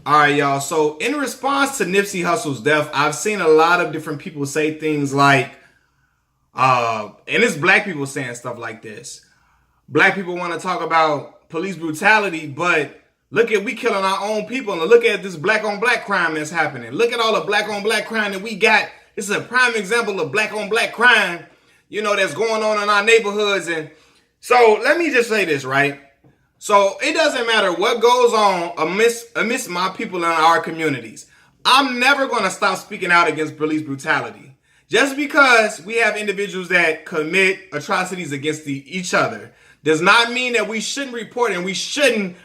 All right, y'all. So, in response to Nipsey Hussle's death, I've seen a lot of different people say things like, and it's black people saying stuff like this. Black people want to talk about police brutality, but look at we killing our own people, and look at this black on black crime that's happening. Look at all the black on black crime that we got. This is a prime example of black on black crime, that's going on in our neighborhoods. And so, let me just say this, right? So it doesn't matter what goes on amidst my people in our communities. I'm never going to stop speaking out against police brutality. Just because we have individuals that commit atrocities against each other does not mean that we shouldn't report and we shouldn't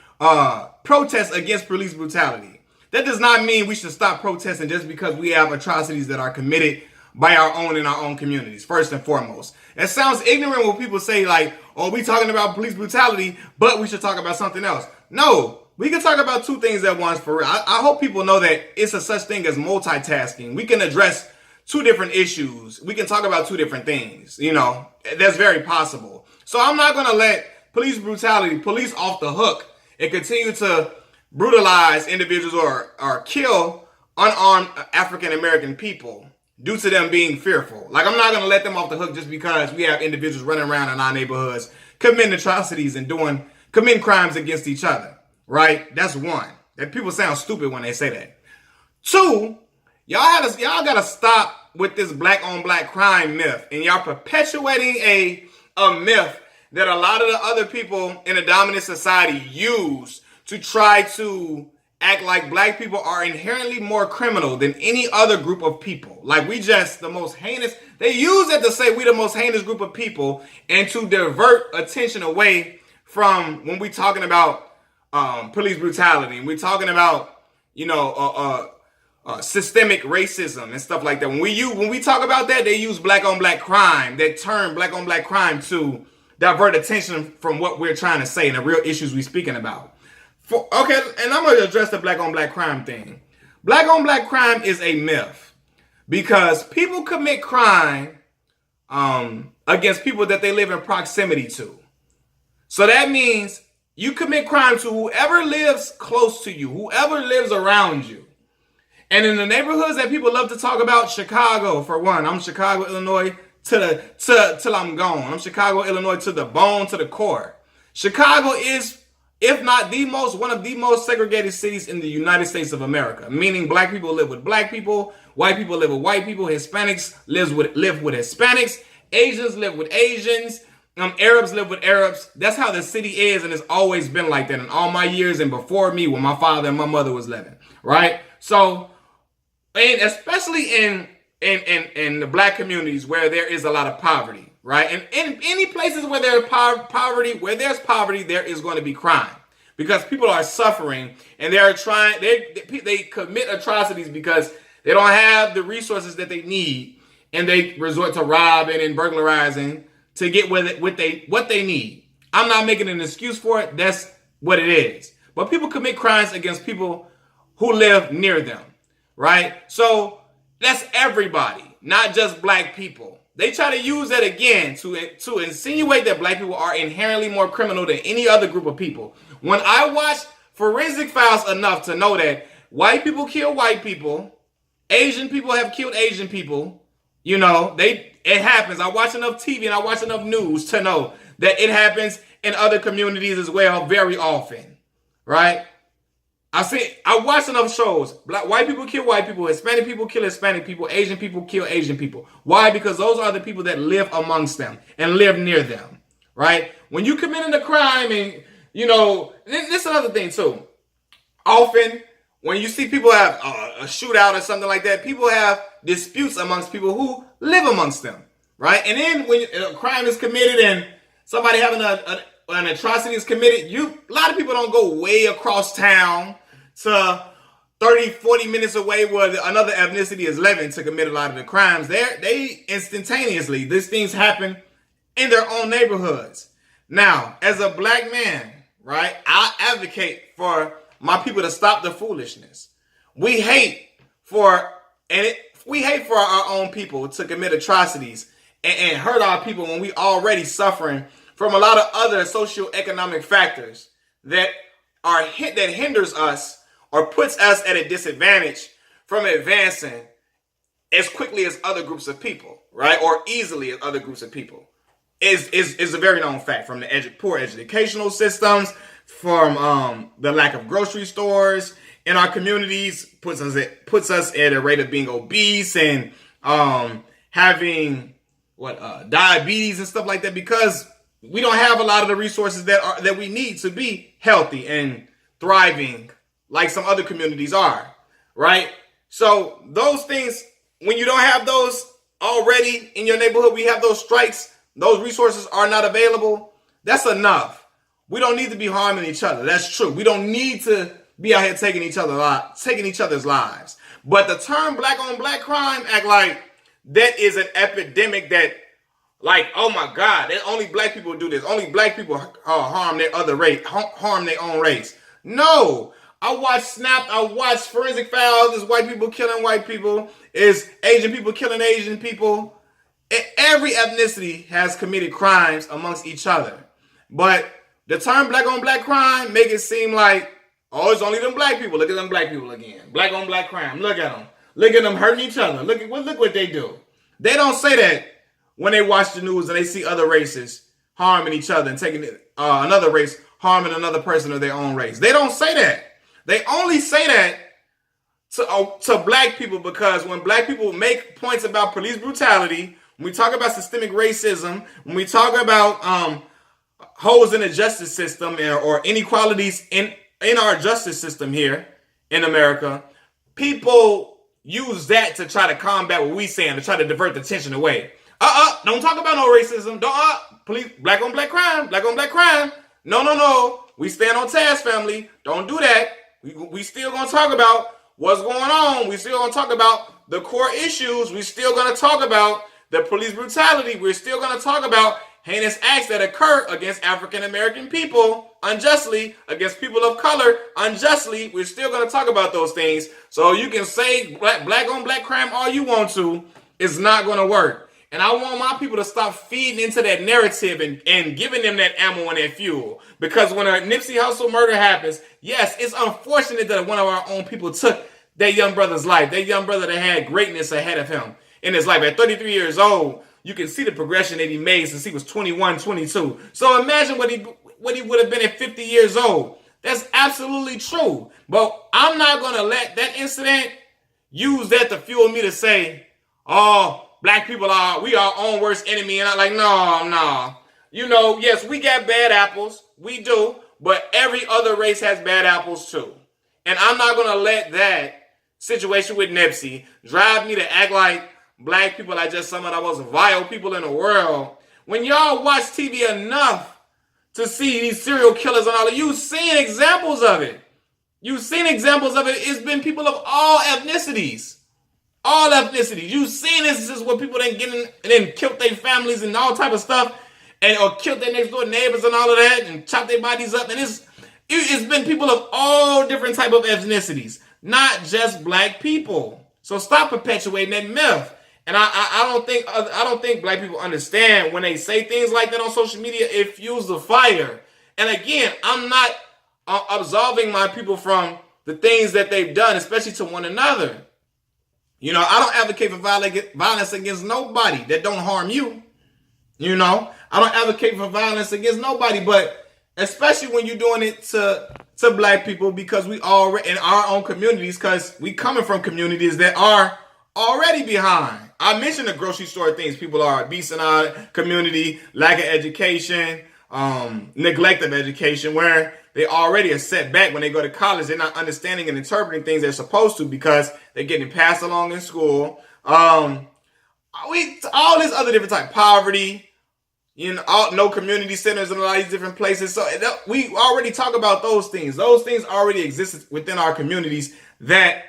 protest against police brutality. That does not mean we should stop protesting just because we have atrocities that are committed by our own in our own communities, first and foremost. It sounds ignorant when people say like, oh, we talking about police brutality, but we should talk about something else. No, we can talk about two things at once for real. I hope people know that it's a such thing as multitasking. We can address two different issues. We can talk about two different things. That's very possible. So I'm not going to let police off the hook and continue to brutalize individuals or kill unarmed African American people due to them being fearful. Like, I'm not going to let them off the hook just because we have individuals running around in our neighborhoods committing atrocities and committing crimes against each other, right? That's one. That people sound stupid when they say that. Two, y'all got to stop with this black on black crime myth, and y'all perpetuating a myth that a lot of the other people in a dominant society use to try to act like black people are inherently more criminal than any other group of people. Like we just the most heinous. They use it to say we the most heinous group of people and to divert attention away from when we talking about police brutality. And we're talking about, systemic racism and stuff like that. When we talk about that, they use black on black crime, that term black on black crime to divert attention from what we're trying to say and the real issues we're speaking about. Okay, and I'm going to address the black on black crime thing. Black on black crime is a myth because people commit crime against people that they live in proximity to. So that means you commit crime to whoever lives close to you, whoever lives around you. And in the neighborhoods that people love to talk about, Chicago, for one, I'm Chicago, Illinois, till I'm gone. I'm Chicago, Illinois, to the bone, to the core. Chicago is, if not one of the most segregated cities in the United States of America, meaning black people live with black people, white people live with white people, Hispanics live with Hispanics, Asians live with Asians, Arabs live with Arabs. That's how the city is, and it's always been like that in all my years and before me when my father and my mother was living, right? So, and especially in the black communities where there is a lot of poverty, right? And in any places where there's poverty, there is going to be crime because people are suffering and they commit atrocities because they don't have the resources that they need, and they resort to robbing and burglarizing to get what they need. I'm not making an excuse for it. That's what it is. But people commit crimes against people who live near them, right? So that's everybody, not just black people. They try to use that again to insinuate that black people are inherently more criminal than any other group of people. When I watch Forensic Files enough to know that white people kill white people, Asian people have killed Asian people, it happens. I watch enough TV and I watch enough news to know that it happens in other communities as well very often, right? I watch enough shows. White people kill white people. Hispanic people kill Hispanic people. Asian people kill Asian people. Why? Because those are the people that live amongst them and live near them, right? When you committing a crime and, this is another thing too. Often, when you see people have a shootout or something like that, people have disputes amongst people who live amongst them, right? And then when a crime is committed and somebody having an atrocity is committed, a lot of people don't go way across town to 30, 40 minutes away where another ethnicity is living to commit a lot of the crimes. They instantaneously, these things happen in their own neighborhoods. Now, as a black man, right, I advocate for my people to stop the foolishness. We hate for our own people to commit atrocities and hurt our people when we already suffering from a lot of other socioeconomic factors that hinders us or puts us at a disadvantage from advancing as quickly as other groups of people, right? Or easily as other groups of people. Is a very known fact from the poor educational systems, from the lack of grocery stores in our communities, puts us at a rate of being obese and having diabetes and stuff like that, because we don't have a lot of the resources that we need to be healthy and thriving like some other communities are, right? So those things, when you don't have those already in your neighborhood, we have those strikes, those resources are not available. That's enough. We don't need to be harming each other. That's true. We don't need to be out here taking each other's lives. But the term black on black crime act like that is an epidemic that, like, oh my God, that only black people do this. Only black people harm their other race, harm their own race. No. I watch Snap. I watch Forensic Files. Is white people killing white people? Is Asian people killing Asian people? Every ethnicity has committed crimes amongst each other. But the term black on black crime make it seem like, oh, it's only them black people. Look at them black people again. Black on black crime. Look at them. Look at them hurting each other. Look what they do. They don't say that when they watch the news and they see other races harming each other and taking another race harming another person of their own race. They don't say that. They only say that to black people, because when black people make points about police brutality, when we talk about systemic racism, when we talk about holes in the justice system or inequalities in our justice system here in America, people use that to try to combat what we saying, to try to divert the attention away. Don't talk about no racism. Police, black on black crime, black on black crime. No. We stand on task, family. Don't do that. We still gonna talk about what's going on. We still gonna talk about the core issues. We still gonna talk about the police brutality. We're still gonna talk about heinous acts that occur against African American people unjustly, against people of color unjustly. We're still gonna talk about those things. So you can say black on black crime all you want to. It's not gonna work. And I want my people to stop feeding into that narrative and giving them that ammo and that fuel. Because when a Nipsey Hussle murder happens, yes, it's unfortunate that one of our own people took that young brother's life. That young brother that had greatness ahead of him in his life. At 33 years old, you can see the progression that he made since he was 21, 22. So imagine what he would have been at 50 years old. That's absolutely true. But I'm not going to let that incident use that to fuel me to say, oh, black people we our own worst enemy. And I'm like, no. You know, yes, we got bad apples. We do. But every other race has bad apples too. And I'm not going to let that situation with Nipsey drive me to act like black people are just some of the most vile people in the world. When y'all watch TV enough to see these serial killers and all that, you've seen examples of it. It's been people of all ethnicities. All ethnicities. You've seen instances where people then get in and then killed their families and all type of stuff, or killed their next door neighbors and all of that, and chopped their bodies up. And it's been people of all different type of ethnicities, not just black people. So stop perpetuating that myth. And I don't think black people understand when they say things like that on social media. It fuels the fire. And again, I'm not absolving my people from the things that they've done, especially to one another. You know, I don't advocate for violence against nobody that don't harm you. You know, I don't advocate for violence against nobody, but especially when you're doing it to black people, because we all in our own communities, because we coming from communities that are already behind. I mentioned the grocery store things. People are obese in our community, lack of education, neglect of education, where they already are set back when they go to college. They're not understanding and interpreting things they're supposed to because they're getting passed along in school. All this other different type, poverty, you know, no community centers in a lot of these different places. So we already talk about those things. Those things already exist within our communities that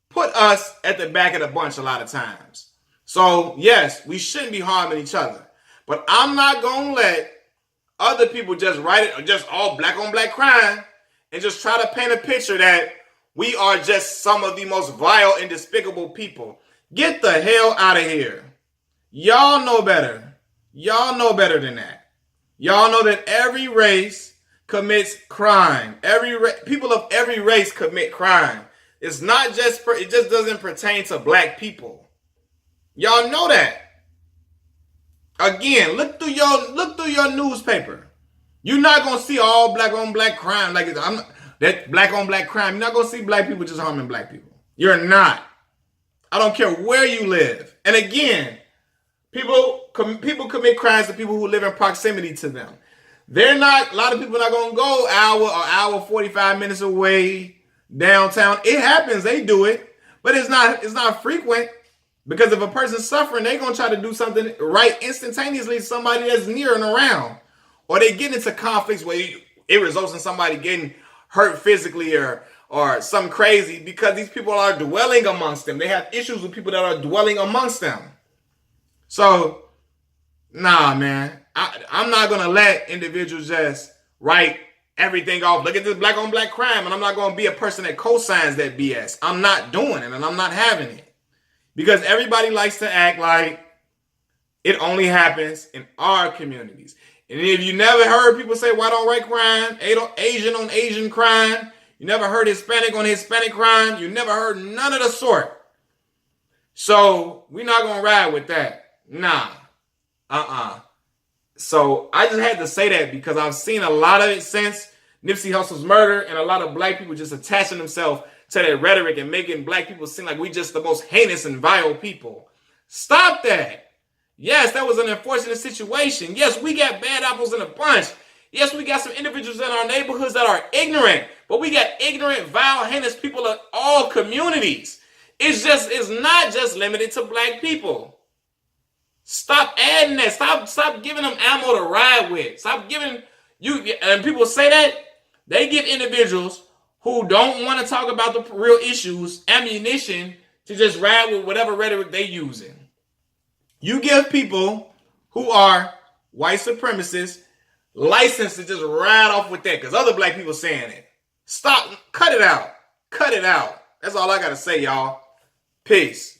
put us at the back of the bunch a lot of times. So yes, we shouldn't be harming each other, but I'm not going to let other people just write it or just all black on black crime and just try to paint a picture that we are just some of the most vile and despicable people. Get the hell out of here. Y'all know better. Y'all know better than that. Y'all know that every race commits crime. People of every race commit crime. It's not just it just doesn't pertain to black people. Y'all know that. Again, look through your newspaper. You're not gonna see all black on black crime like that black on black crime. You're not gonna see black people just harming black people. You're not. I don't care where you live. And again, people commit crimes to people who live in proximity to them. A lot of people are not gonna go hour 45 minutes away downtown. It happens, they do it, but it's not frequent. Because if a person's suffering, they're going to try to do something right instantaneously to somebody that's near and around. Or they get into conflicts where it results in somebody getting hurt physically or something crazy because these people are dwelling amongst them. They have issues with people that are dwelling amongst them. So, nah, man. I'm not going to let individuals just write everything off. Look at this black on black crime. And I'm not going to be a person that co-signs that BS. I'm not doing it and I'm not having it. Because everybody likes to act like it only happens in our communities. And if you never heard people say white on white crime, Asian on Asian crime, you never heard Hispanic on Hispanic crime, you never heard none of the sort. So we're not going to ride with that. Nah. So I just had to say that because I've seen a lot of it since Nipsey Hussle's murder and a lot of black people just attaching themselves to that rhetoric and making black people seem like we just the most heinous and vile people. Stop that. Yes, that was an unfortunate situation. Yes, we got bad apples in a bunch. Yes, we got some individuals in our neighborhoods that are ignorant, but we got ignorant, vile, heinous people in all communities. It's not just limited to black people. Stop adding that. Stop giving them ammo to ride with. Stop giving and people say that they give individuals who don't want to talk about the real issues ammunition to just ride with whatever rhetoric they using. You give people who are white supremacists license to just ride off with that because other black people saying it. Stop. Cut it out. Cut it out. That's all I got to say, y'all. Peace.